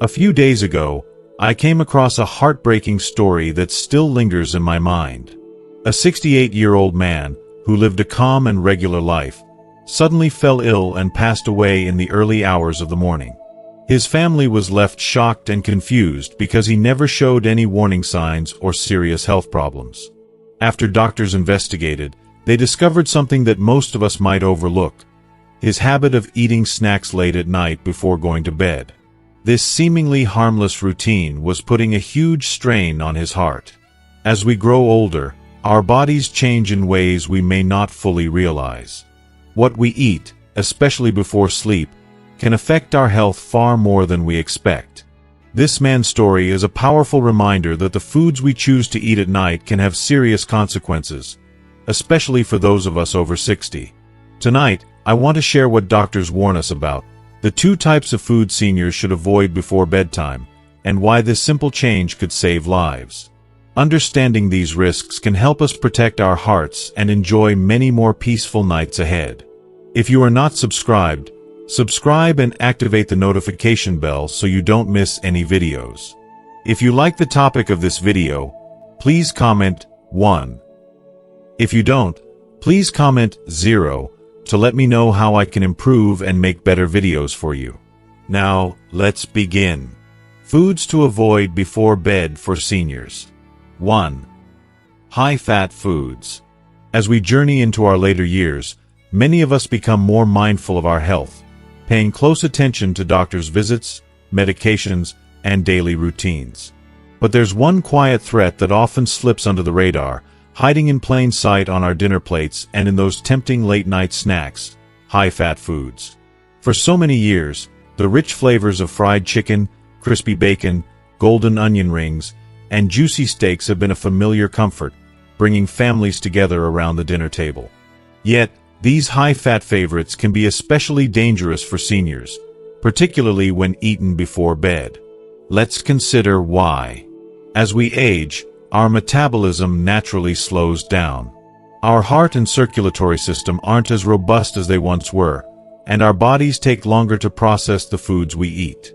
A few days ago, I came across a heartbreaking story that still lingers in my mind. A 68-year-old man, who lived a calm and regular life, suddenly fell ill and passed away in the early hours of the morning. His family was left shocked and confused because he never showed any warning signs or serious health problems. After doctors investigated, they discovered something that most of us might overlook: his habit of eating snacks late at night before going to bed. This seemingly harmless routine was putting a huge strain on his heart. As we grow older, our bodies change in ways we may not fully realize. What we eat, especially before sleep, can affect our health far more than we expect. This man's story is a powerful reminder that the foods we choose to eat at night can have serious consequences, especially for those of us over 60. Tonight, I want to share what doctors warn us about, the 2 types of food seniors should avoid before bedtime, and why this simple change could save lives. Understanding these risks can help us protect our hearts and enjoy many more peaceful nights ahead. If you are not subscribed, subscribe and activate the notification bell so you don't miss any videos. If you like the topic of this video, please comment 1. If you don't, please comment 0 to let me know how I can improve and make better videos for you. Now, let's begin. Foods to avoid before bed for seniors. 1. High-fat foods. As we journey into our later years, many of us become more mindful of our health, paying close attention to doctors' visits, medications, and daily routines. But there's one quiet threat that often slips under the radar, hiding in plain sight on our dinner plates and in those tempting late-night snacks: high-fat foods. For so many years, the rich flavors of fried chicken, crispy bacon, golden onion rings, and juicy steaks have been a familiar comfort, bringing families together around the dinner table. Yet, these high-fat favorites can be especially dangerous for seniors, particularly when eaten before bed. Let's consider why. As we age, our metabolism naturally slows down. Our heart and circulatory system aren't as robust as they once were, and our bodies take longer to process the foods we eat.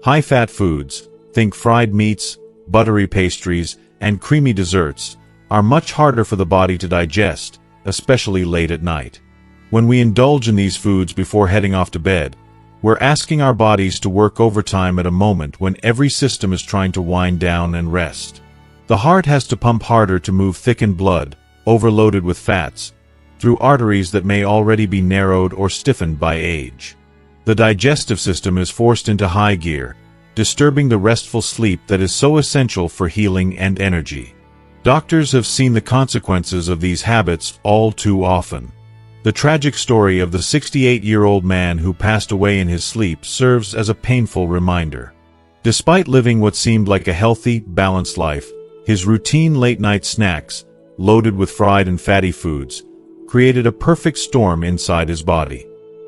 High-fat foods, think fried meats, buttery pastries, and creamy desserts, are much harder for the body to digest, especially late at night. When we indulge in these foods before heading off to bed, we're asking our bodies to work overtime at a moment when every system is trying to wind down and rest. The heart has to pump harder to move thickened blood, overloaded with fats, through arteries that may already be narrowed or stiffened by age. The digestive system is forced into high gear, disturbing the restful sleep that is so essential for healing and energy. Doctors have seen the consequences of these habits all too often. The tragic story of the 68-year-old man who passed away in his sleep serves as a painful reminder. Despite living what seemed like a healthy, balanced life, his routine late-night snacks, loaded with fried and fatty foods, created a perfect storm inside his body.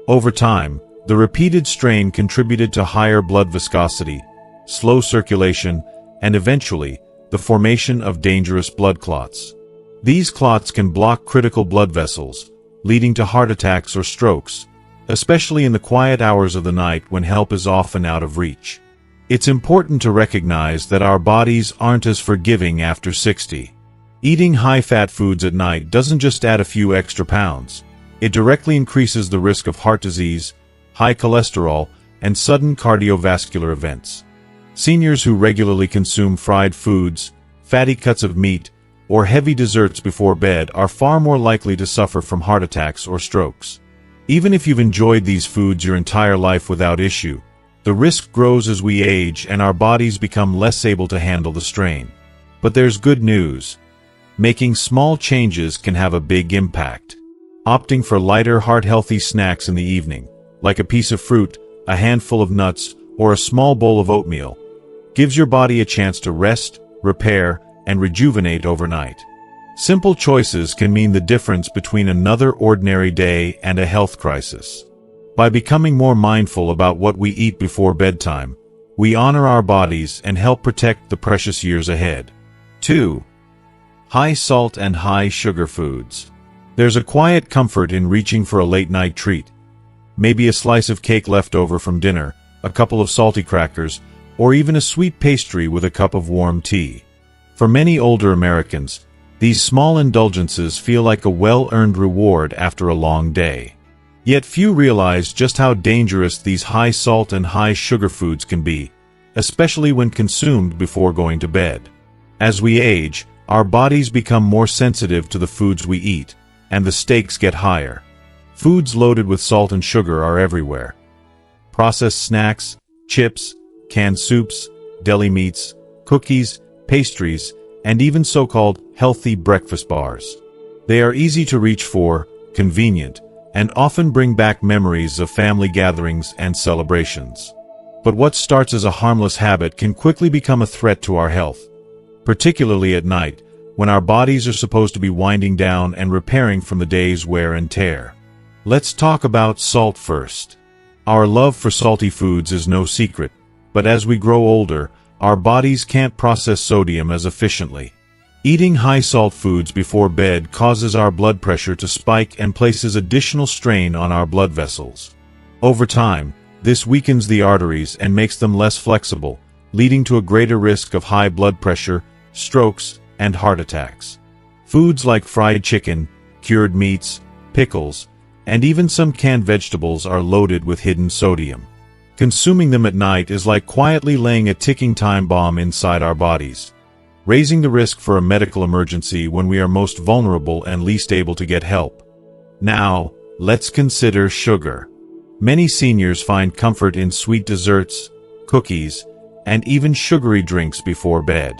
Over time, the repeated strain contributed to higher blood viscosity, slow circulation, and eventually, the formation of dangerous blood clots. These clots can block critical blood vessels, leading to heart attacks or strokes, especially in the quiet hours of the night when help is often out of reach. It's important to recognize that our bodies aren't as forgiving after 60. Eating high-fat foods at night doesn't just add a few extra pounds. It directly increases the risk of heart disease, high cholesterol, and sudden cardiovascular events. Seniors who regularly consume fried foods, fatty cuts of meat, or heavy desserts before bed are far more likely to suffer from heart attacks or strokes. Even if you've enjoyed these foods your entire life without issue, the risk grows as we age and our bodies become less able to handle the strain. But there's good news. Making small changes can have a big impact. Opting for lighter, heart-healthy snacks in the evening, like a piece of fruit, a handful of nuts, or a small bowl of oatmeal, gives your body a chance to rest, repair, and rejuvenate overnight. Simple choices can mean the difference between another ordinary day and a health crisis. By becoming more mindful about what we eat before bedtime, we honor our bodies and help protect the precious years ahead. 2. High salt and high sugar foods. There's a quiet comfort in reaching for a late-night treat. Maybe a slice of cake left over from dinner, a couple of salty crackers, or even a sweet pastry with a cup of warm tea. For many older Americans, these small indulgences feel like a well-earned reward after a long day. Yet few realize just how dangerous these high-salt and high-sugar foods can be, especially when consumed before going to bed. As we age, our bodies become more sensitive to the foods we eat, and the stakes get higher. Foods loaded with salt and sugar are everywhere. Processed snacks, chips, canned soups, deli meats, cookies, pastries, and even so-called healthy breakfast bars. They are easy to reach for, convenient, and often bring back memories of family gatherings and celebrations. But what starts as a harmless habit can quickly become a threat to our health, particularly at night, when our bodies are supposed to be winding down and repairing from the day's wear and tear. Let's talk about salt first. Our love for salty foods is no secret, but as we grow older, our bodies can't process sodium as efficiently. Eating high-salt foods before bed causes our blood pressure to spike and places additional strain on our blood vessels. Over time, this weakens the arteries and makes them less flexible, leading to a greater risk of high blood pressure, strokes, and heart attacks. Foods like fried chicken, cured meats, pickles, and even some canned vegetables are loaded with hidden sodium. Consuming them at night is like quietly laying a ticking time bomb inside our bodies, raising the risk for a medical emergency when we are most vulnerable and least able to get help. Now, let's consider sugar. Many seniors find comfort in sweet desserts, cookies, and even sugary drinks before bed.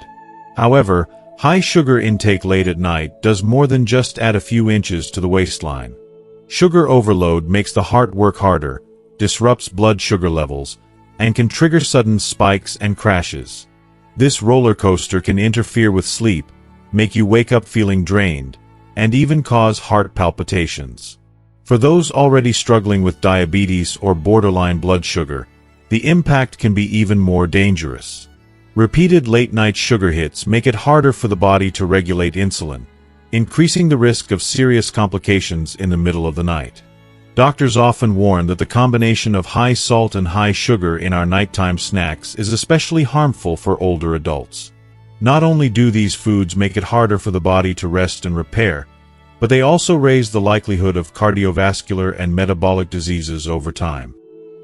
However, high sugar intake late at night does more than just add a few inches to the waistline. Sugar overload makes the heart work harder, disrupts blood sugar levels, and can trigger sudden spikes and crashes. This roller coaster can interfere with sleep, make you wake up feeling drained, and even cause heart palpitations. For those already struggling with diabetes or borderline blood sugar, the impact can be even more dangerous. Repeated late-night sugar hits make it harder for the body to regulate insulin, increasing the risk of serious complications in the middle of the night. Doctors often warn that the combination of high salt and high sugar in our nighttime snacks is especially harmful for older adults. Not only do these foods make it harder for the body to rest and repair, but they also raise the likelihood of cardiovascular and metabolic diseases over time.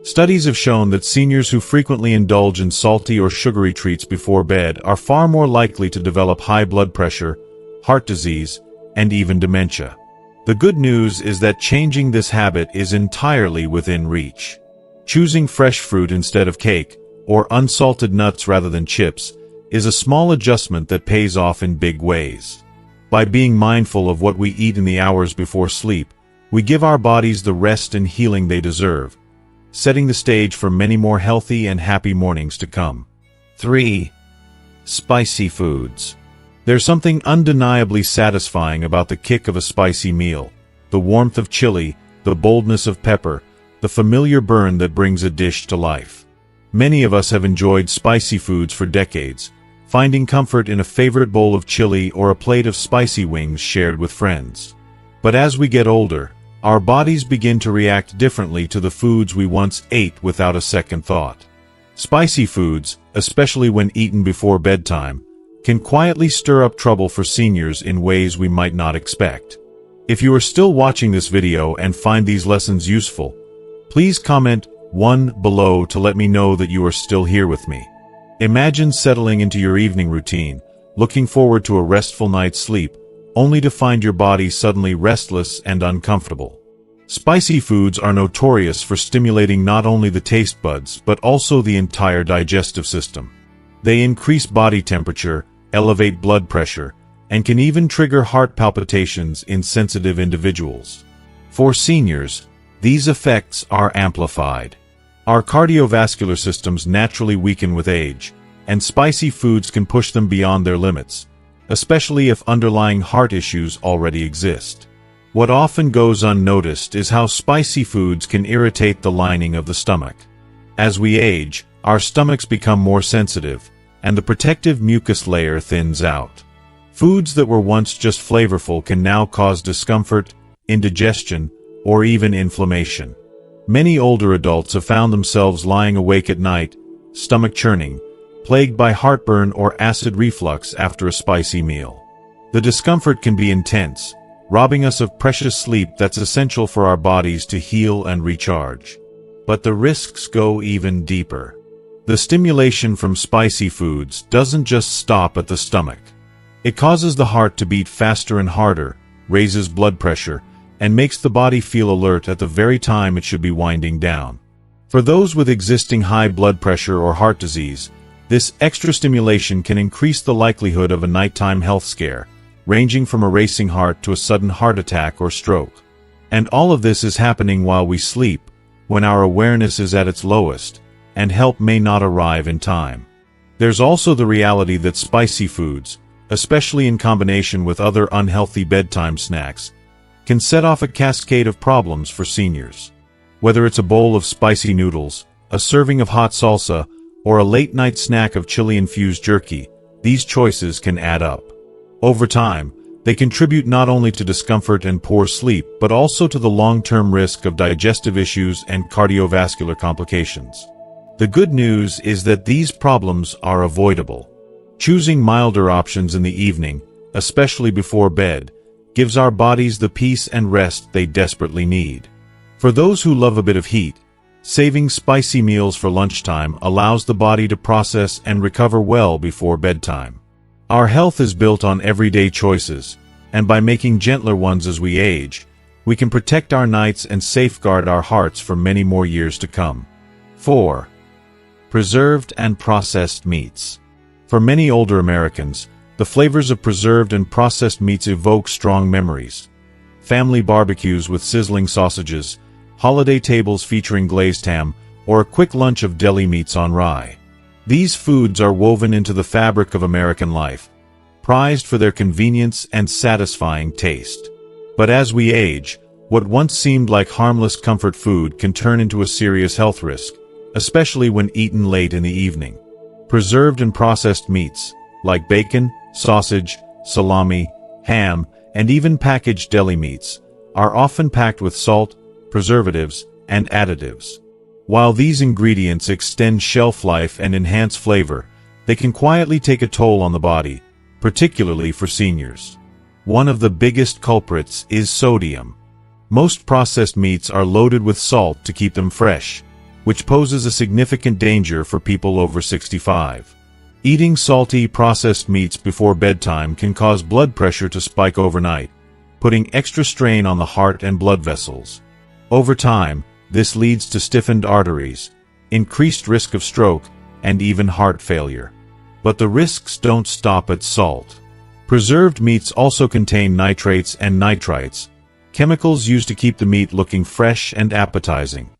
Studies have shown that seniors who frequently indulge in salty or sugary treats before bed are far more likely to develop high blood pressure, heart disease, and even dementia. The good news is that changing this habit is entirely within reach. Choosing fresh fruit instead of cake, or unsalted nuts rather than chips, is a small adjustment that pays off in big ways. By being mindful of what we eat in the hours before sleep, we give our bodies the rest and healing they deserve, setting the stage for many more healthy and happy mornings to come. 3. Spicy foods. There's something undeniably satisfying about the kick of a spicy meal, the warmth of chili, the boldness of pepper, the familiar burn that brings a dish to life. Many of us have enjoyed spicy foods for decades, finding comfort in a favorite bowl of chili or a plate of spicy wings shared with friends. But as we get older, our bodies begin to react differently to the foods we once ate without a second thought. Spicy foods, especially when eaten before bedtime, can quietly stir up trouble for seniors in ways we might not expect. If you are still watching this video and find these lessons useful, please comment 1 below to let me know that you are still here with me. Imagine settling into your evening routine, looking forward to a restful night's sleep, only to find your body suddenly restless and uncomfortable. Spicy foods are notorious for stimulating not only the taste buds but also the entire digestive system. They increase body temperature, elevate blood pressure, and can even trigger heart palpitations in sensitive individuals. For seniors, these effects are amplified. Our cardiovascular systems naturally weaken with age, and spicy foods can push them beyond their limits, especially if underlying heart issues already exist. What often goes unnoticed is how spicy foods can irritate the lining of the stomach. As we age, our stomachs become more sensitive, and the protective mucus layer thins out. Foods that were once just flavorful can now cause discomfort, indigestion, or even inflammation. Many older adults have found themselves lying awake at night, stomach churning, plagued by heartburn or acid reflux after a spicy meal. The discomfort can be intense, robbing us of precious sleep that's essential for our bodies to heal and recharge. But the risks go even deeper. The stimulation from spicy foods doesn't just stop at the stomach. It causes the heart to beat faster and harder, raises blood pressure, and makes the body feel alert at the very time it should be winding down. For those with existing high blood pressure or heart disease, this extra stimulation can increase the likelihood of a nighttime health scare, ranging from a racing heart to a sudden heart attack or stroke. And all of this is happening while we sleep, when our awareness is at its lowest, and help may not arrive in time. There's also the reality that spicy foods, especially in combination with other unhealthy bedtime snacks, can set off a cascade of problems for seniors. Whether it's a bowl of spicy noodles, a serving of hot salsa, or a late-night snack of chili-infused jerky, these choices can add up. Over time, they contribute not only to discomfort and poor sleep, but also to the long-term risk of digestive issues and cardiovascular complications. The good news is that these problems are avoidable. Choosing milder options in the evening, especially before bed, gives our bodies the peace and rest they desperately need. For those who love a bit of heat, saving spicy meals for lunchtime allows the body to process and recover well before bedtime. Our health is built on everyday choices, and by making gentler ones as we age, we can protect our nights and safeguard our hearts for many more years to come. 4. Preserved and processed meats. For many older Americans, the flavors of preserved and processed meats evoke strong memories. Family barbecues with sizzling sausages, holiday tables featuring glazed ham, or a quick lunch of deli meats on rye. These foods are woven into the fabric of American life, prized for their convenience and satisfying taste. But as we age, what once seemed like harmless comfort food can turn into a serious health risk, especially when eaten late in the evening. Preserved and processed meats, like bacon, sausage, salami, ham, and even packaged deli meats, are often packed with salt, preservatives, and additives. While these ingredients extend shelf life and enhance flavor, they can quietly take a toll on the body, particularly for seniors. One of the biggest culprits is sodium. Most processed meats are loaded with salt to keep them fresh, which poses a significant danger for people over 65. Eating salty, processed meats before bedtime can cause blood pressure to spike overnight, putting extra strain on the heart and blood vessels. Over time, this leads to stiffened arteries, increased risk of stroke, and even heart failure. But the risks don't stop at salt. Preserved meats also contain nitrates and nitrites, chemicals used to keep the meat looking fresh and appetizing.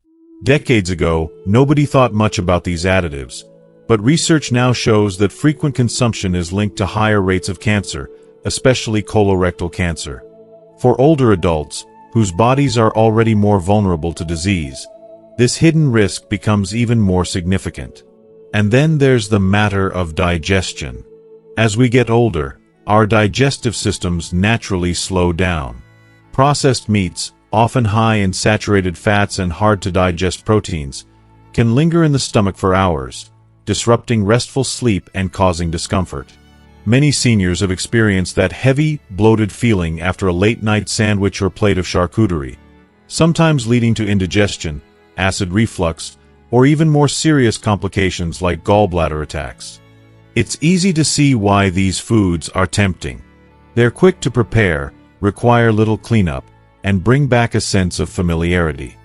Decades ago, nobody thought much about these additives, but research now shows that frequent consumption is linked to higher rates of cancer, especially colorectal cancer. For older adults, whose bodies are already more vulnerable to disease, this hidden risk becomes even more significant. And then there's the matter of digestion. As we get older, our digestive systems naturally slow down. Processed meats, often high in saturated fats and hard-to-digest proteins, can linger in the stomach for hours, disrupting restful sleep and causing discomfort. Many seniors have experienced that heavy, bloated feeling after a late-night sandwich or plate of charcuterie, sometimes leading to indigestion, acid reflux, or even more serious complications like gallbladder attacks. It's easy to see why these foods are tempting. They're quick to prepare, require little cleanup, and bring back a sense of familiarity.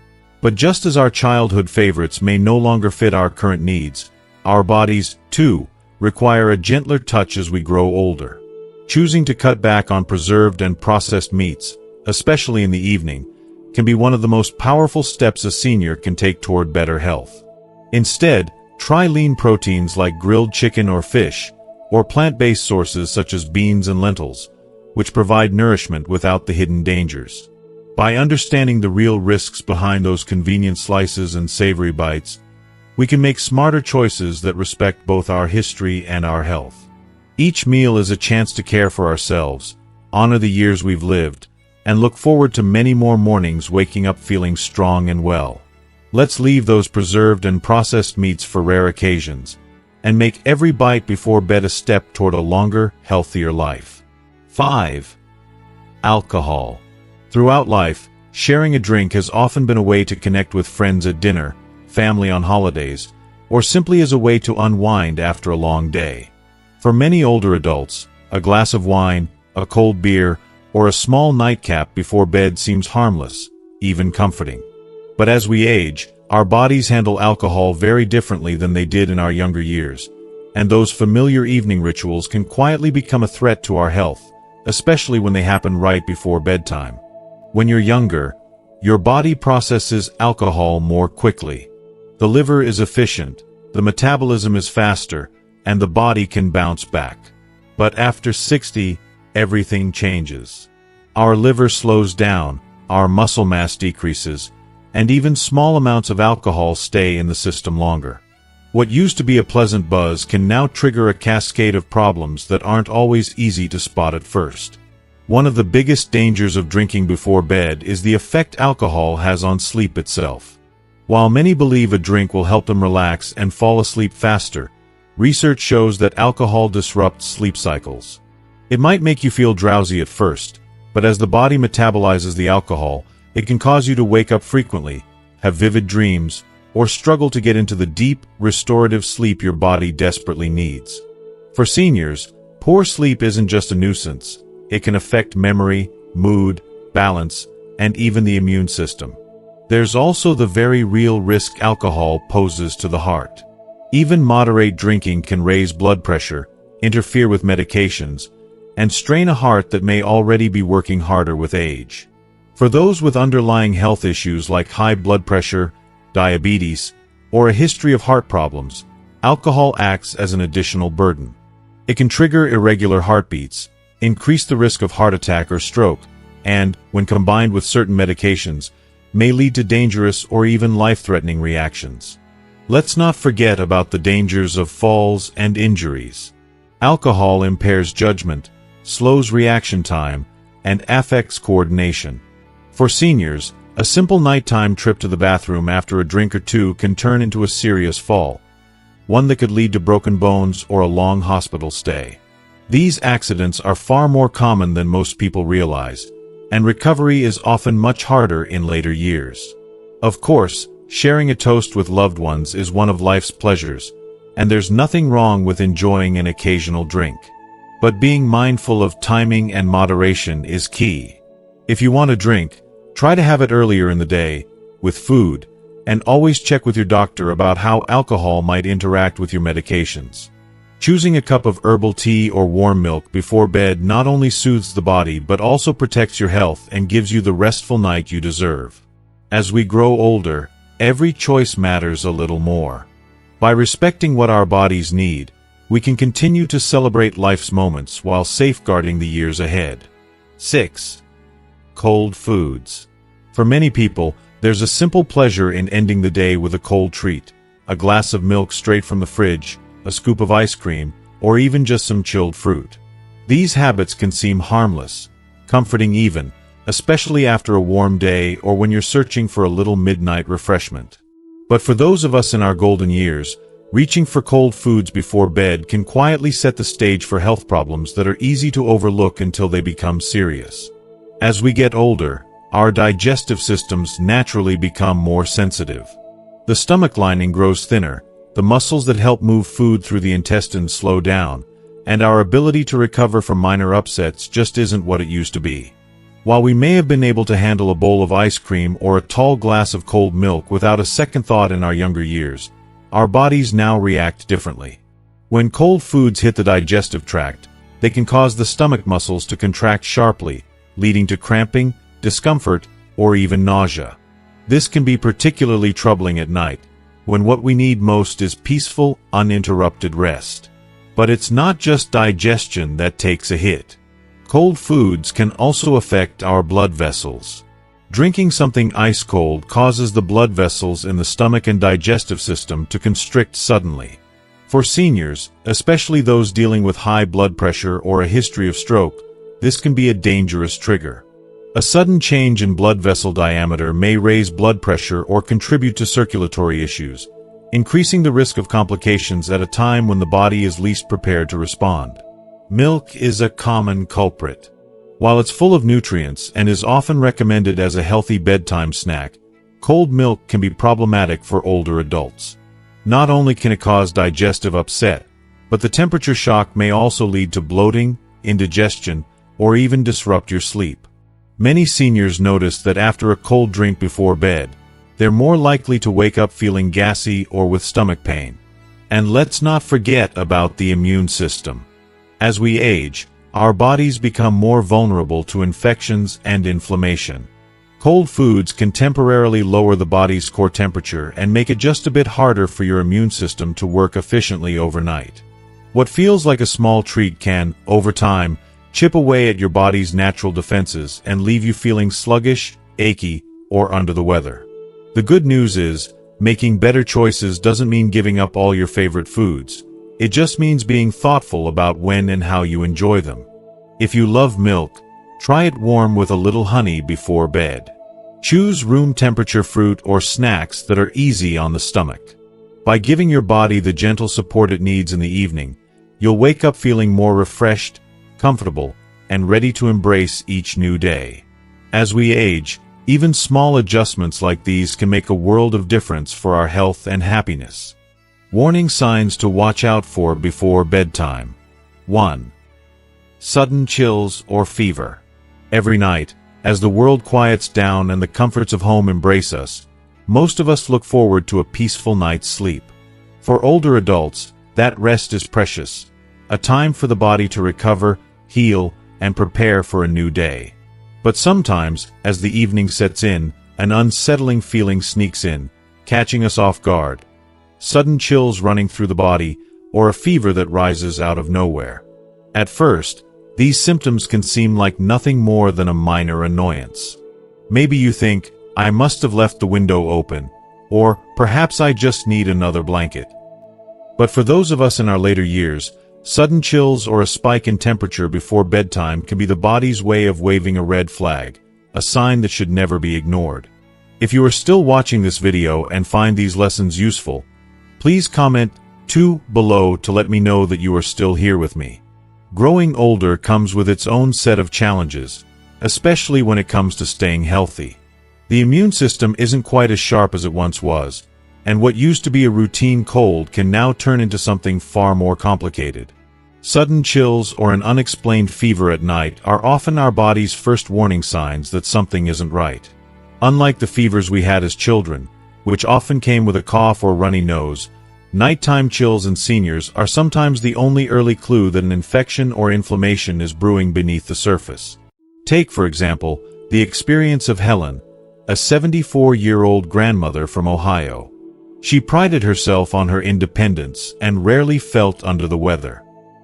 But just as our childhood favorites may no longer fit our current needs, our bodies, too, require a gentler touch as we grow older. Choosing to cut back on preserved and processed meats, especially in the evening, can be one of the most powerful steps a senior can take toward better health. Instead, try lean proteins like grilled chicken or fish, or plant-based sources such as beans and lentils, which provide nourishment without the hidden dangers. By understanding the real risks behind those convenient slices and savory bites, we can make smarter choices that respect both our history and our health. Each meal is a chance to care for ourselves, honor the years we've lived, and look forward to many more mornings waking up feeling strong and well. Let's leave those preserved and processed meats for rare occasions, and make every bite before bed a step toward a longer, healthier life. 5. Alcohol. Throughout life, sharing a drink has often been a way to connect with friends at dinner, family on holidays, or simply as a way to unwind after a long day. For many older adults, a glass of wine, a cold beer, or a small nightcap before bed seems harmless, even comforting. But as we age, our bodies handle alcohol very differently than they did in our younger years, and those familiar evening rituals can quietly become a threat to our health, especially when they happen right before bedtime. When you're younger, your body processes alcohol more quickly. The liver is efficient, the metabolism is faster, and the body can bounce back. But after 60, everything changes. Our liver slows down, our muscle mass decreases, and even small amounts of alcohol stay in the system longer. What used to be a pleasant buzz can now trigger a cascade of problems that aren't always easy to spot at first. One of the biggest dangers of drinking before bed is the effect alcohol has on sleep itself. While many believe a drink will help them relax and fall asleep faster, research shows that alcohol disrupts sleep cycles. It might make you feel drowsy at first, but as the body metabolizes the alcohol, it can cause you to wake up frequently, have vivid dreams, or struggle to get into the deep, restorative sleep your body desperately needs. For seniors, poor sleep isn't just a nuisance. It can affect memory, mood, balance, and even the immune system. There's also the very real risk alcohol poses to the heart. Even moderate drinking can raise blood pressure, interfere with medications, and strain a heart that may already be working harder with age. For those with underlying health issues like high blood pressure, diabetes, or a history of heart problems, alcohol acts as an additional burden. It can trigger irregular heartbeats, increase the risk of heart attack or stroke, and, when combined with certain medications, may lead to dangerous or even life-threatening reactions. Let's not forget about the dangers of falls and injuries. Alcohol impairs judgment, slows reaction time, and affects coordination. For seniors, a simple nighttime trip to the bathroom after a drink or two can turn into a serious fall, one that could lead to broken bones or a long hospital stay. These accidents are far more common than most people realize, and recovery is often much harder in later years. Of course, sharing a toast with loved ones is one of life's pleasures, and there's nothing wrong with enjoying an occasional drink. But being mindful of timing and moderation is key. If you want a drink, try to have it earlier in the day, with food, and always check with your doctor about how alcohol might interact with your medications. Choosing a cup of herbal tea or warm milk before bed not only soothes the body but also protects your health and gives you the restful night you deserve. As we grow older, every choice matters a little more. By respecting what our bodies need, we can continue to celebrate life's moments while safeguarding the years ahead. 6. Cold foods. For many people, there's a simple pleasure in ending the day with a cold treat, a glass of milk straight from the fridge, a scoop of ice cream, or even just some chilled fruit. These habits can seem harmless, comforting even, especially after a warm day or when you're searching for a little midnight refreshment. But for those of us in our golden years, reaching for cold foods before bed can quietly set the stage for health problems that are easy to overlook until they become serious. As we get older, our digestive systems naturally become more sensitive. The stomach lining grows thinner, the muscles that help move food through the intestines slow down, and our ability to recover from minor upsets just isn't what it used to be. While we may have been able to handle a bowl of ice cream or a tall glass of cold milk without a second thought in our younger years, our bodies now react differently. When cold foods hit the digestive tract, they can cause the stomach muscles to contract sharply, leading to cramping, discomfort, or even nausea. This can be particularly troubling at night, when what we need most is peaceful, uninterrupted rest. But it's not just digestion that takes a hit. Cold foods can also affect our blood vessels. Drinking something ice cold causes the blood vessels in the stomach and digestive system to constrict suddenly. For seniors, especially those dealing with high blood pressure or a history of stroke, this can be a dangerous trigger. A sudden change in blood vessel diameter may raise blood pressure or contribute to circulatory issues, increasing the risk of complications at a time when the body is least prepared to respond. Milk is a common culprit. While it's full of nutrients and is often recommended as a healthy bedtime snack, cold milk can be problematic for older adults. Not only can it cause digestive upset, but the temperature shock may also lead to bloating, indigestion, or even disrupt your sleep. Many seniors notice that after a cold drink before bed, they're more likely to wake up feeling gassy or with stomach pain. And let's not forget about the immune system. As we age, our bodies become more vulnerable to infections and inflammation. Cold foods can temporarily lower the body's core temperature and make it just a bit harder for your immune system to work efficiently overnight. What feels like a small treat can, over time, chip away at your body's natural defenses and leave you feeling sluggish, achy, or under the weather. The good news is, making better choices doesn't mean giving up all your favorite foods. It just means being thoughtful about when and how you enjoy them. If you love milk, try it warm with a little honey before bed. Choose room temperature fruit or snacks that are easy on the stomach. By giving your body the gentle support it needs in the evening, you'll wake up feeling more refreshed, comfortable, and ready to embrace each new day. As we age, even small adjustments like these can make a world of difference for our health and happiness. Warning signs to watch out for before bedtime. 1. Sudden chills or fever. Every night, as the world quiets down and the comforts of home embrace us, most of us look forward to a peaceful night's sleep. For older adults, that rest is precious, a time for the body to recover, heal, and prepare for a new day. But sometimes, as the evening sets in, an unsettling feeling sneaks in, catching us off guard. Sudden chills running through the body, or a fever that rises out of nowhere. At first, these symptoms can seem like nothing more than a minor annoyance. Maybe you think, I must have left the window open, or perhaps I just need another blanket. But for those of us in our later years, sudden chills or a spike in temperature before bedtime can be the body's way of waving a red flag, a sign that should never be ignored. If you are still watching this video and find these lessons useful, please comment 2 below to let me know that you are still here with me. Growing older comes with its own set of challenges, especially when it comes to staying healthy. The immune system isn't quite as sharp as it once was, and what used to be a routine cold can now turn into something far more complicated. Sudden chills or an unexplained fever at night are often our body's first warning signs that something isn't right. Unlike the fevers we had as children, which often came with a cough or runny nose, nighttime chills in seniors are sometimes the only early clue that an infection or inflammation is brewing beneath the surface. Take, for example, the experience of Helen, a 74-year-old grandmother from Ohio. She prided herself on her independence and rarely felt under the weather.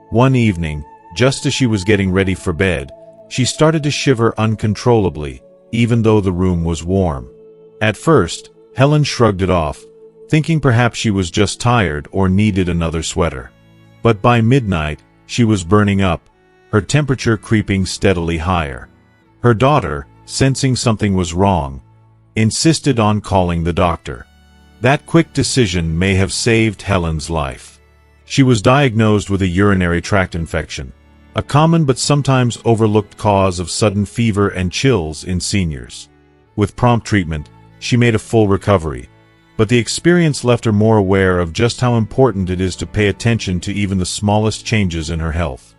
One evening, just as she was getting ready for bed, she started to shiver uncontrollably, even though the room was warm. At first, Helen shrugged it off, thinking perhaps she was just tired or needed another sweater. But by midnight, she was burning up, her temperature creeping steadily higher. Her daughter, sensing something was wrong, insisted on calling the doctor. That quick decision may have saved Helen's life. She was diagnosed with a urinary tract infection, a common but sometimes overlooked cause of sudden fever and chills in seniors. With prompt treatment, she made a full recovery, but the experience left her more aware of just how important it is to pay attention to even the smallest changes in her health.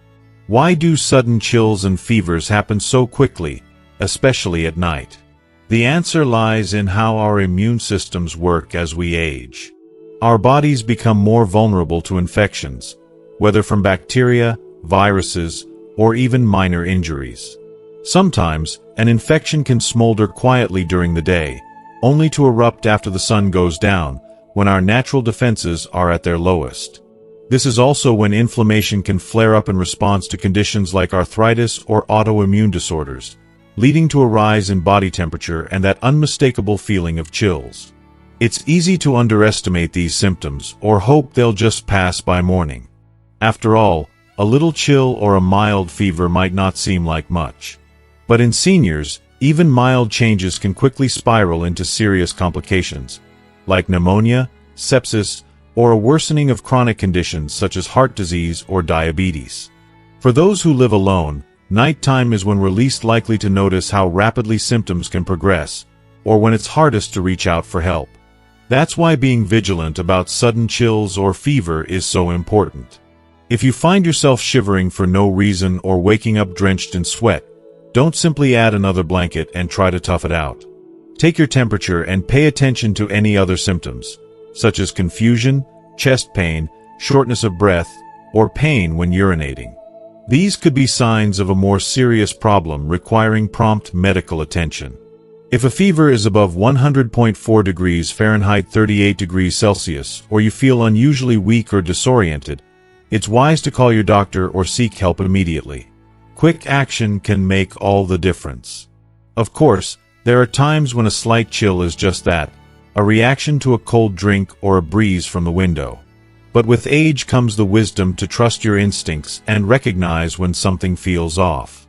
Why do sudden chills and fevers happen so quickly, especially at night? The answer lies in how our immune systems work as we age. Our bodies become more vulnerable to infections, whether from bacteria, viruses, or even minor injuries. Sometimes, an infection can smolder quietly during the day, only to erupt after the sun goes down, when our natural defenses are at their lowest. This is also when inflammation can flare up in response to conditions like arthritis or autoimmune disorders, leading to a rise in body temperature and that unmistakable feeling of chills. It's easy to underestimate these symptoms or hope they'll just pass by morning. After all, a little chill or a mild fever might not seem like much. But in seniors, even mild changes can quickly spiral into serious complications, like pneumonia, sepsis, or a worsening of chronic conditions such as heart disease or diabetes. For those who live alone, nighttime is when we're least likely to notice how rapidly symptoms can progress, or when it's hardest to reach out for help. That's why being vigilant about sudden chills or fever is so important. If you find yourself shivering for no reason or waking up drenched in sweat, don't simply add another blanket and try to tough it out. Take your temperature and pay attention to any other symptoms, such as confusion, chest pain, shortness of breath, or pain when urinating. These could be signs of a more serious problem requiring prompt medical attention. If a fever is above 100.4 degrees Fahrenheit 38 degrees Celsius, or you feel unusually weak or disoriented, it's wise to call your doctor or seek help immediately. Quick action can make all the difference. Of course, there are times when a slight chill is just that, a reaction to a cold drink or a breeze from the window. But with age comes the wisdom to trust your instincts and recognize when something feels off.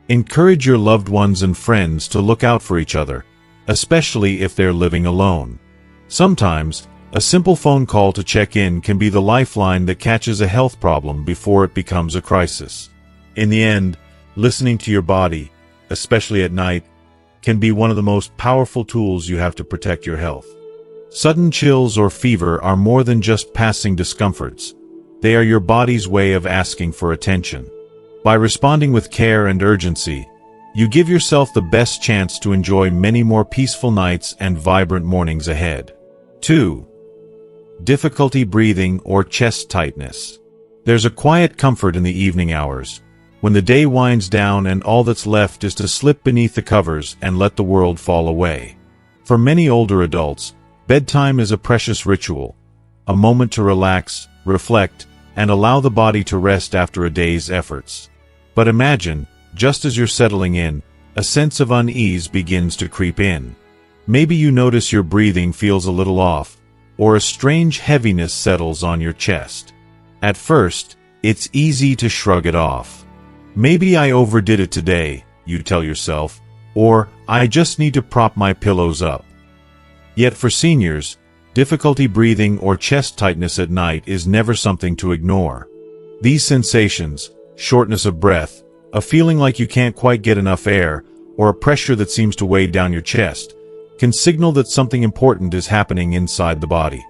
Encourage your loved ones and friends to look out for each other, especially if they're living alone. Sometimes, a simple phone call to check in can be the lifeline that catches a health problem before it becomes a crisis. In the end, listening to your body, especially at night, can be one of the most powerful tools you have to protect your health. Sudden chills or fever are more than just passing discomforts. They are your body's way of asking for attention. By responding with care and urgency, you give yourself the best chance to enjoy many more peaceful nights and vibrant mornings ahead. 2. Difficulty breathing or chest tightness. There's a quiet comfort in the evening hours, when the day winds down and all that's left is to slip beneath the covers and let the world fall away. For many older adults, bedtime is a precious ritual, a moment to relax, reflect, and allow the body to rest after a day's efforts. But imagine, just as you're settling in, a sense of unease begins to creep in. Maybe you notice your breathing feels a little off, or a strange heaviness settles on your chest. At first, it's easy to shrug it off. Maybe I overdid it today, you tell yourself, or I just need to prop my pillows up. Yet for seniors, difficulty breathing or chest tightness at night is never something to ignore. These sensations, shortness of breath, a feeling like you can't quite get enough air, or a pressure that seems to weigh down your chest, can signal that something important is happening inside the body.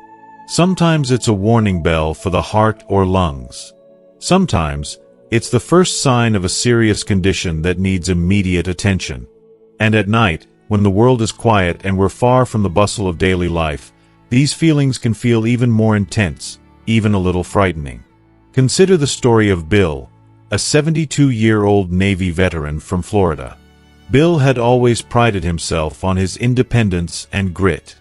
Sometimes it's a warning bell for the heart or lungs. Sometimes, it's the first sign of a serious condition that needs immediate attention. And at night, when the world is quiet and we're far from the bustle of daily life, these feelings can feel even more intense, even a little frightening. Consider the story of Bill, a 72-year-old Navy veteran from Florida. Bill had always prided himself on his independence and grit.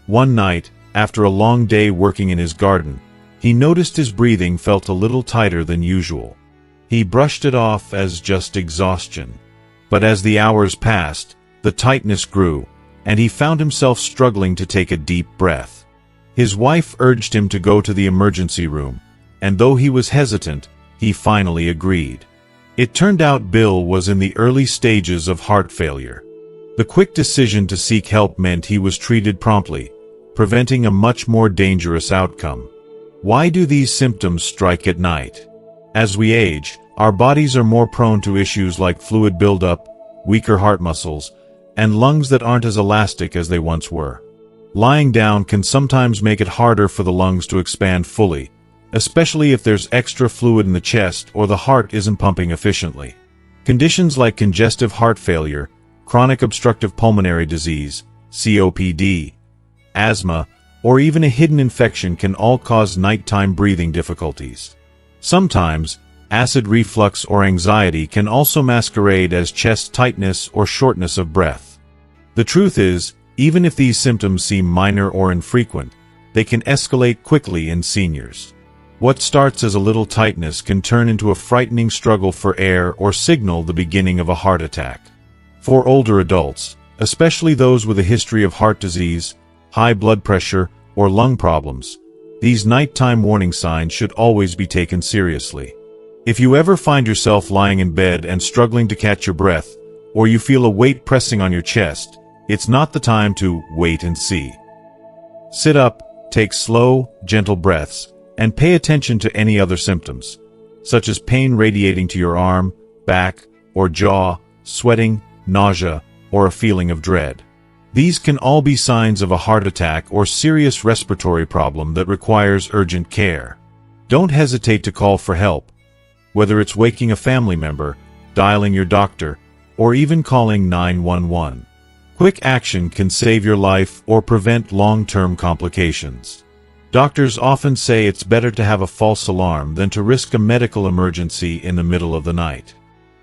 One night, after a long day working in his garden, he noticed his breathing felt a little tighter than usual. He brushed it off as just exhaustion. But as the hours passed, the tightness grew, and he found himself struggling to take a deep breath. His wife urged him to go to the emergency room, and though he was hesitant, he finally agreed. It turned out Bill was in the early stages of heart failure. The quick decision to seek help meant he was treated promptly, preventing a much more dangerous outcome. Why do these symptoms strike at night? As we age, our bodies are more prone to issues like fluid buildup, weaker heart muscles, and lungs that aren't as elastic as they once were. Lying down can sometimes make it harder for the lungs to expand fully, especially if there's extra fluid in the chest or the heart isn't pumping efficiently. Conditions like congestive heart failure, chronic obstructive pulmonary disease, COPD, asthma, or even a hidden infection can all cause nighttime breathing difficulties. Sometimes, acid reflux or anxiety can also masquerade as chest tightness or shortness of breath. The truth is, even if these symptoms seem minor or infrequent, they can escalate quickly in seniors. What starts as a little tightness can turn into a frightening struggle for air or signal the beginning of a heart attack. For older adults, especially those with a history of heart disease, high blood pressure, or lung problems, these nighttime warning signs should always be taken seriously. If you ever find yourself lying in bed and struggling to catch your breath, or you feel a weight pressing on your chest, it's not the time to wait and see. Sit up, Take slow, gentle breaths, and pay attention to any other symptoms, such as pain radiating to your arm, back, or jaw, sweating, nausea, or a feeling of dread. These can all be signs of a heart attack or serious respiratory problem that requires urgent care. Don't hesitate to call for help, whether it's waking a family member, dialing your doctor, or even calling 911. Quick action can save your life or prevent long-term complications. Doctors often say it's better to have a false alarm than to risk a medical emergency in the middle of the night.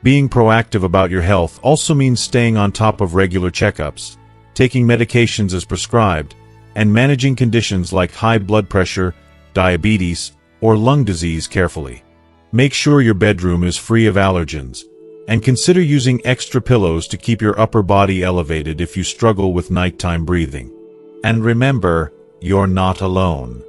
Being proactive about your health also means staying on top of regular checkups, taking medications as prescribed, and managing conditions like high blood pressure, diabetes, or lung disease carefully. Make sure your bedroom is free of allergens, and consider using extra pillows to keep your upper body elevated if you struggle with nighttime breathing. And remember, you're not alone.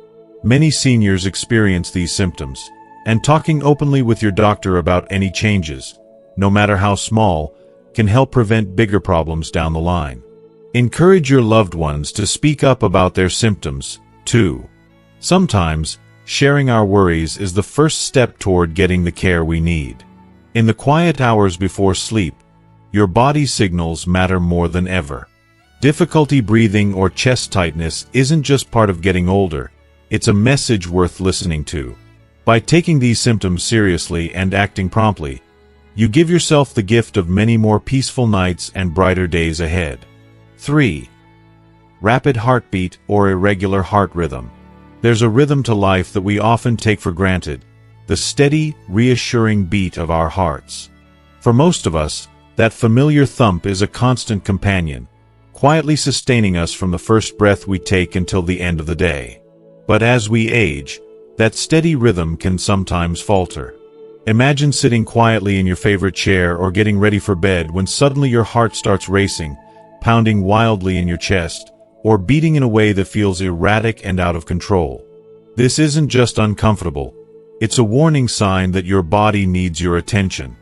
Many seniors experience these symptoms, and talking openly with your doctor about any changes, no matter how small, can help prevent bigger problems down the line. Encourage your loved ones to speak up about their symptoms, too. Sometimes, sharing our worries is the first step toward getting the care we need. In the quiet hours before sleep, your body's signals matter more than ever. Difficulty breathing or chest tightness isn't just part of getting older, it's a message worth listening to. By taking these symptoms seriously and acting promptly, you give yourself the gift of many more peaceful nights and brighter days ahead. 3. Rapid heartbeat or irregular heart rhythm. There's a rhythm to life that we often take for granted, the steady, reassuring beat of our hearts. For most of us, that familiar thump is a constant companion, quietly sustaining us from the first breath we take until the end of the day. But as we age, that steady rhythm can sometimes falter. Imagine sitting quietly in your favorite chair or getting ready for bed when suddenly your heart starts racing, pounding wildly in your chest, or beating in a way that feels erratic and out of control. This isn't just uncomfortable. It's a warning sign that your body needs your attention.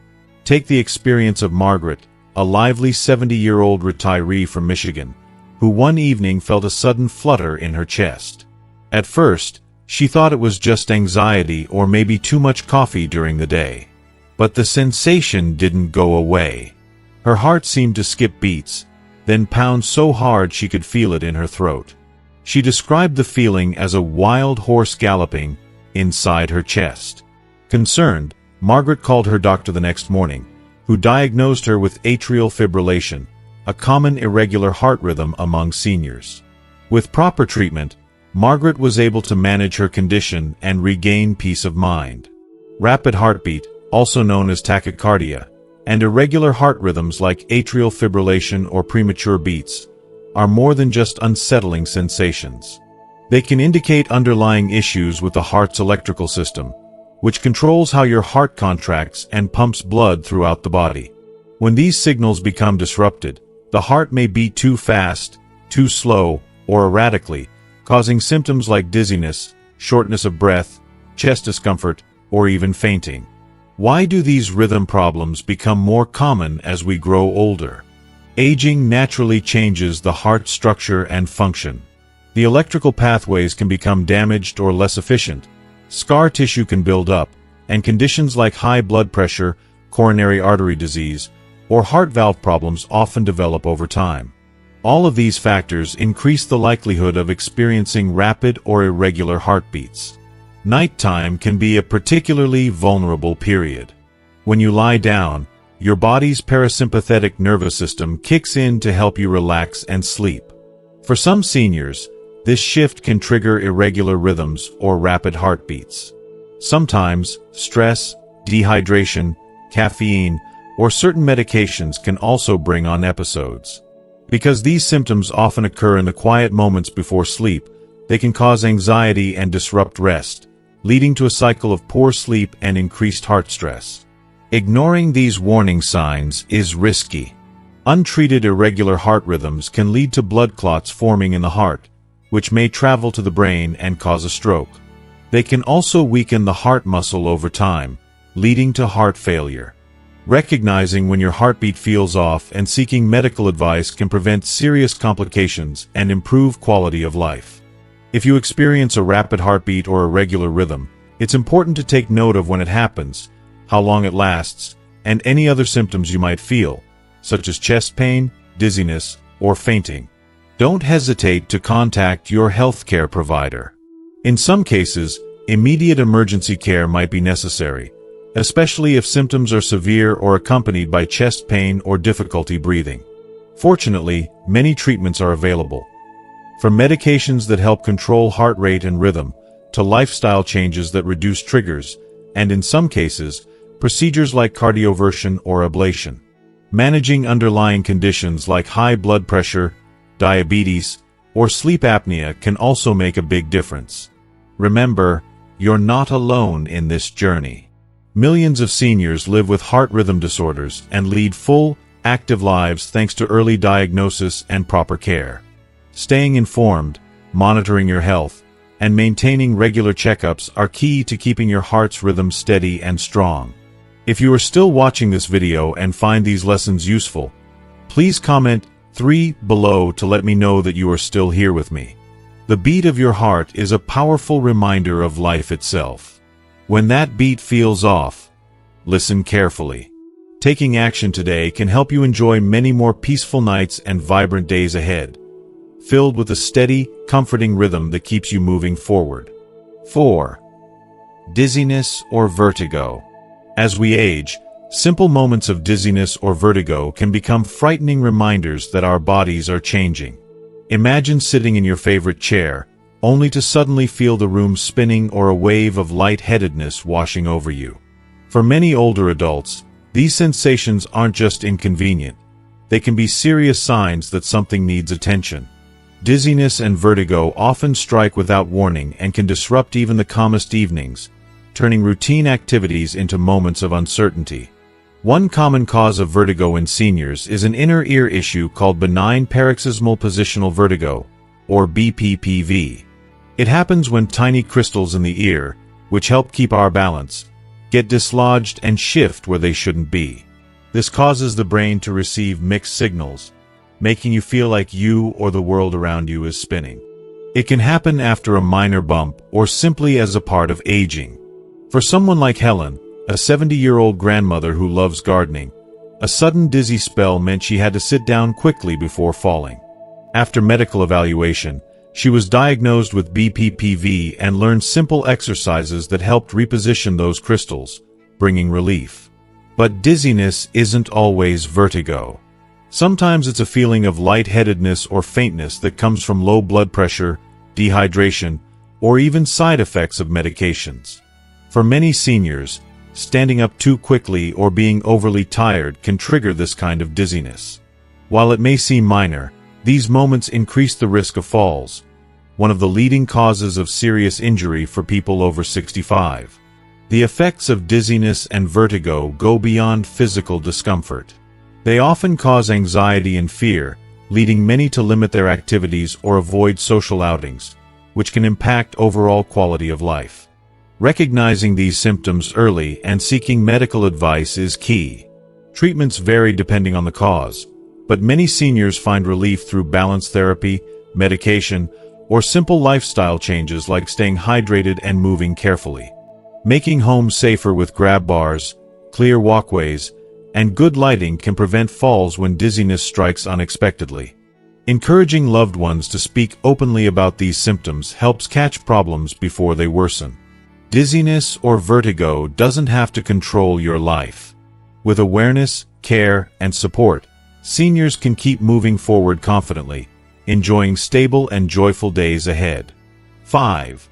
Take the experience of Margaret, a lively 70-year-old retiree from Michigan, who one evening felt a sudden flutter in her chest. At first, she thought it was just anxiety or maybe too much coffee during the day. But the sensation didn't go away. Her heart seemed to skip beats, then pound so hard she could feel it in her throat. She described the feeling as a wild horse galloping inside her chest. Concerned, Margaret called her doctor the next morning, who diagnosed her with atrial fibrillation, a common irregular heart rhythm among seniors. With proper treatment, Margaret was able to manage her condition and regain peace of mind. Rapid heartbeat, also known as tachycardia, and irregular heart rhythms like atrial fibrillation or premature beats, are more than just unsettling sensations. They can indicate underlying issues with the heart's electrical system, which controls how your heart contracts and pumps blood throughout the body. When these signals become disrupted, the heart may beat too fast, too slow, or erratically, causing symptoms like dizziness, shortness of breath, chest discomfort, or even fainting. Why do these rhythm problems become more common as we grow older? Aging naturally changes the heart structure and function. The electrical pathways can become damaged or less efficient, scar tissue can build up, and conditions like high blood pressure, coronary artery disease, or heart valve problems often develop over time. All of these factors increase the likelihood of experiencing rapid or irregular heartbeats. Nighttime can be a particularly vulnerable period. When you lie down, your body's parasympathetic nervous system kicks in to help you relax and sleep. For some seniors, this shift can trigger irregular rhythms or rapid heartbeats. Sometimes, stress, dehydration, caffeine, or certain medications can also bring on episodes. Because these symptoms often occur in the quiet moments before sleep, they can cause anxiety and disrupt rest, leading to a cycle of poor sleep and increased heart stress. Ignoring these warning signs is risky. Untreated irregular heart rhythms can lead to blood clots forming in the heart, which may travel to the brain and cause a stroke. They can also weaken the heart muscle over time, leading to heart failure. Recognizing when your heartbeat feels off and seeking medical advice can prevent serious complications and improve quality of life. If you experience a rapid heartbeat or irregular rhythm, it's important to take note of when it happens, how long it lasts, and any other symptoms you might feel, such as chest pain, dizziness, or fainting. Don't hesitate to contact your healthcare provider. In some cases, immediate emergency care might be necessary, especially if symptoms are severe or accompanied by chest pain or difficulty breathing. Fortunately, many treatments are available. From medications that help control heart rate and rhythm, to lifestyle changes that reduce triggers, and in some cases, procedures like cardioversion or ablation. Managing underlying conditions like high blood pressure, diabetes, or sleep apnea can also make a big difference. Remember, you're not alone in this journey. Millions of seniors live with heart rhythm disorders and lead full, active lives thanks to early diagnosis and proper care. Staying informed, monitoring your health, and maintaining regular checkups are key to keeping your heart's rhythm steady and strong. If you are still watching this video and find these lessons useful, please comment 3 below to let me know that you are still here with me. The beat of your heart is a powerful reminder of life itself. When that beat feels off, listen carefully. Taking action today can help you enjoy many more peaceful nights and vibrant days ahead, filled with a steady, comforting rhythm that keeps you moving forward. 4. Dizziness or vertigo. As we age, simple moments of dizziness or vertigo can become frightening reminders that our bodies are changing. Imagine sitting in your favorite chair, only to suddenly feel the room spinning or a wave of lightheadedness washing over you. For many older adults, these sensations aren't just inconvenient. They can be serious signs that something needs attention. Dizziness and vertigo often strike without warning and can disrupt even the calmest evenings, turning routine activities into moments of uncertainty. One common cause of vertigo in seniors is an inner ear issue called benign paroxysmal positional vertigo, or BPPV. It happens when tiny crystals in the ear, which help keep our balance, get dislodged and shift where they shouldn't be. This causes the brain to receive mixed signals, making you feel like you or the world around you is spinning. It can happen after a minor bump or simply as a part of aging. For someone like Helen, a 70-year-old grandmother who loves gardening, a sudden dizzy spell meant she had to sit down quickly before falling. After medical evaluation, she was diagnosed with BPPV and learned simple exercises that helped reposition those crystals, bringing relief. But dizziness isn't always vertigo. Sometimes it's a feeling of lightheadedness or faintness that comes from low blood pressure, dehydration, or even side effects of medications. For many seniors, standing up too quickly or being overly tired can trigger this kind of dizziness. While it may seem minor, these moments increase the risk of falls, one of the leading causes of serious injury for people over 65. The effects of dizziness and vertigo go beyond physical discomfort. They often cause anxiety and fear, leading many to limit their activities or avoid social outings, which can impact overall quality of life. Recognizing these symptoms early and seeking medical advice is key. Treatments vary depending on the cause, but many seniors find relief through balance therapy, medication, or simple lifestyle changes like staying hydrated and moving carefully. Making homes safer with grab bars, clear walkways, and good lighting can prevent falls when dizziness strikes unexpectedly. Encouraging loved ones to speak openly about these symptoms helps catch problems before they worsen. Dizziness or vertigo doesn't have to control your life. With awareness, care, and support, seniors can keep moving forward confidently, enjoying stable and joyful days ahead. 5.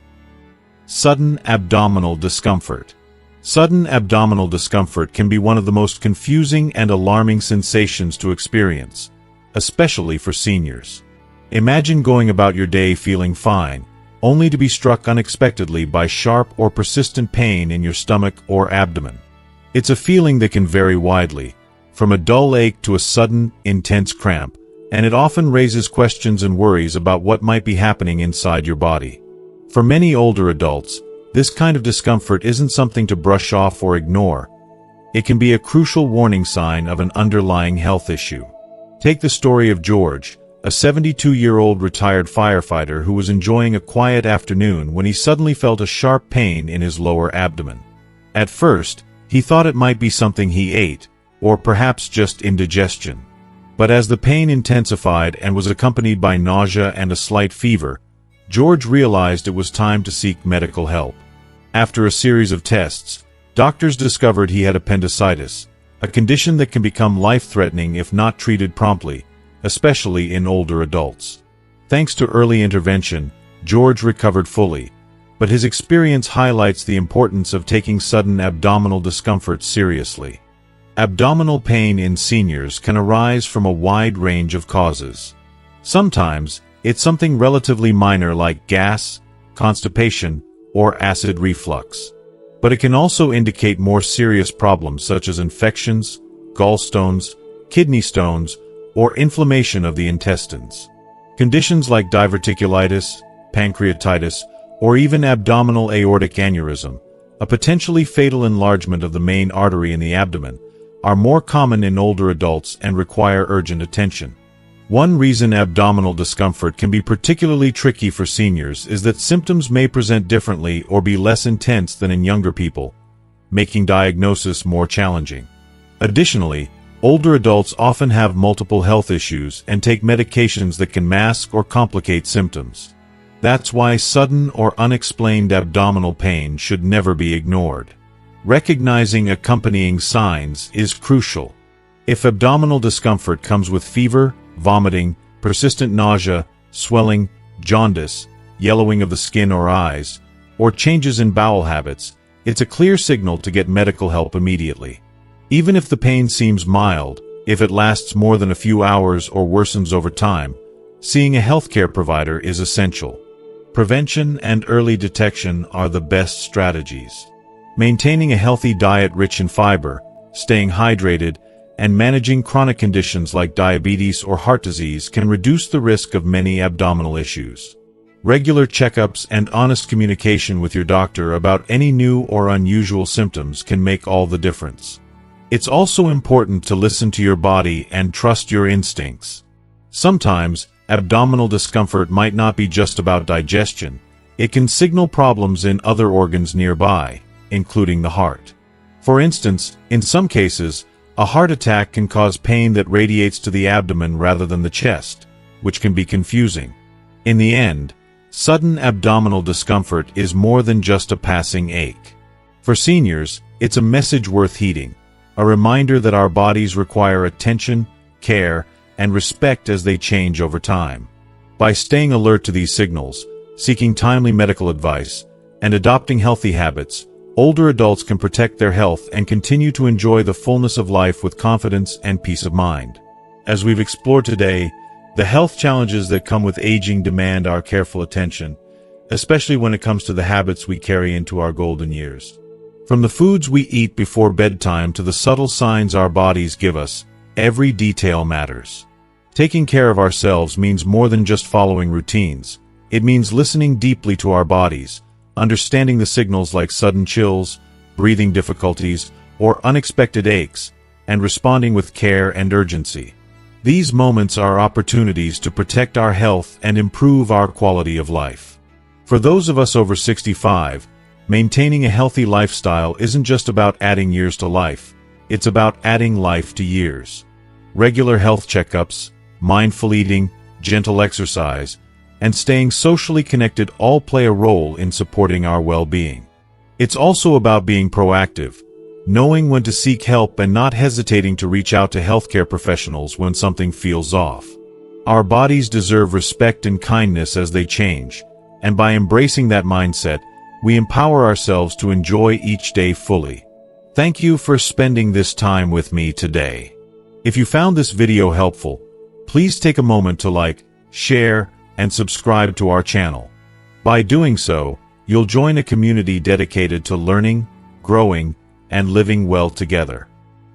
Sudden abdominal discomfort. Sudden abdominal discomfort can be one of the most confusing and alarming sensations to experience, especially for seniors. Imagine going about your day feeling fine, only to be struck unexpectedly by sharp or persistent pain in your stomach or abdomen. It's a feeling that can vary widely, from a dull ache to a sudden, intense cramp, and it often raises questions and worries about what might be happening inside your body. For many older adults, this kind of discomfort isn't something to brush off or ignore. It can be a crucial warning sign of an underlying health issue. Take the story of George, a 72-year-old retired firefighter who was enjoying a quiet afternoon when he suddenly felt a sharp pain in his lower abdomen. At first, he thought it might be something he ate, or perhaps just indigestion. But as the pain intensified and was accompanied by nausea and a slight fever, George realized it was time to seek medical help. After a series of tests, doctors discovered he had appendicitis, a condition that can become life-threatening if not treated promptly, especially in older adults. Thanks to early intervention, George recovered fully, but his experience highlights the importance of taking sudden abdominal discomfort seriously. Abdominal pain in seniors can arise from a wide range of causes. Sometimes, it's something relatively minor like gas, constipation, or acid reflux. But it can also indicate more serious problems such as infections, gallstones, kidney stones, or inflammation of the intestines. Conditions like diverticulitis, pancreatitis, or even abdominal aortic aneurysm, a potentially fatal enlargement of the main artery in the abdomen, are more common in older adults and require urgent attention. One reason abdominal discomfort can be particularly tricky for seniors is that symptoms may present differently or be less intense than in younger people, making diagnosis more challenging. Additionally, older adults often have multiple health issues and take medications that can mask or complicate symptoms. That's why sudden or unexplained abdominal pain should never be ignored. Recognizing accompanying signs is crucial. If abdominal discomfort comes with fever, vomiting, persistent nausea, swelling, jaundice, yellowing of the skin or eyes, or changes in bowel habits, it's a clear signal to get medical help immediately. Even if the pain seems mild, if it lasts more than a few hours or worsens over time, seeing a healthcare provider is essential. Prevention and early detection are the best strategies. Maintaining a healthy diet rich in fiber, staying hydrated, and managing chronic conditions like diabetes or heart disease can reduce the risk of many abdominal issues. Regular checkups and honest communication with your doctor about any new or unusual symptoms can make all the difference. It's also important to listen to your body and trust your instincts. Sometimes, abdominal discomfort might not be just about digestion. It can signal problems in other organs nearby, including the heart. For instance, in some cases, a heart attack can cause pain that radiates to the abdomen rather than the chest, which can be confusing. In the end, sudden abdominal discomfort is more than just a passing ache. For seniors, it's a message worth heeding, a reminder that our bodies require attention, care, and respect as they change over time. By staying alert to these signals, seeking timely medical advice, and adopting healthy habits, older adults can protect their health and continue to enjoy the fullness of life with confidence and peace of mind. As we've explored today, the health challenges that come with aging demand our careful attention, especially when it comes to the habits we carry into our golden years. From the foods we eat before bedtime to the subtle signs our bodies give us, every detail matters. Taking care of ourselves means more than just following routines. It means listening deeply to our bodies, understanding the signals like sudden chills, breathing difficulties, or unexpected aches, and responding with care and urgency. These moments are opportunities to protect our health and improve our quality of life. For those of us over 65, maintaining a healthy lifestyle isn't just about adding years to life, it's about adding life to years. Regular health checkups, mindful eating, gentle exercise, and staying socially connected all play a role in supporting our well-being. It's also about being proactive, knowing when to seek help and not hesitating to reach out to healthcare professionals when something feels off. Our bodies deserve respect and kindness as they change, and by embracing that mindset, we empower ourselves to enjoy each day fully. Thank you for spending this time with me today. If you found this video helpful, please take a moment to like, share, and subscribe to our channel. By doing so, you'll join a community dedicated to learning, growing, and living well together.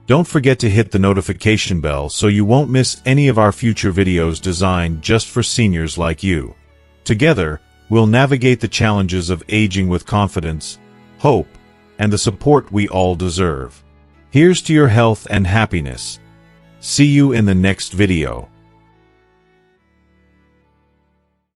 Don't forget to hit the notification bell so you won't miss any of our future videos designed just for seniors like you. Together, we'll navigate the challenges of aging with confidence, hope, and the support we all deserve. Here's to your health and happiness. See you in the next video.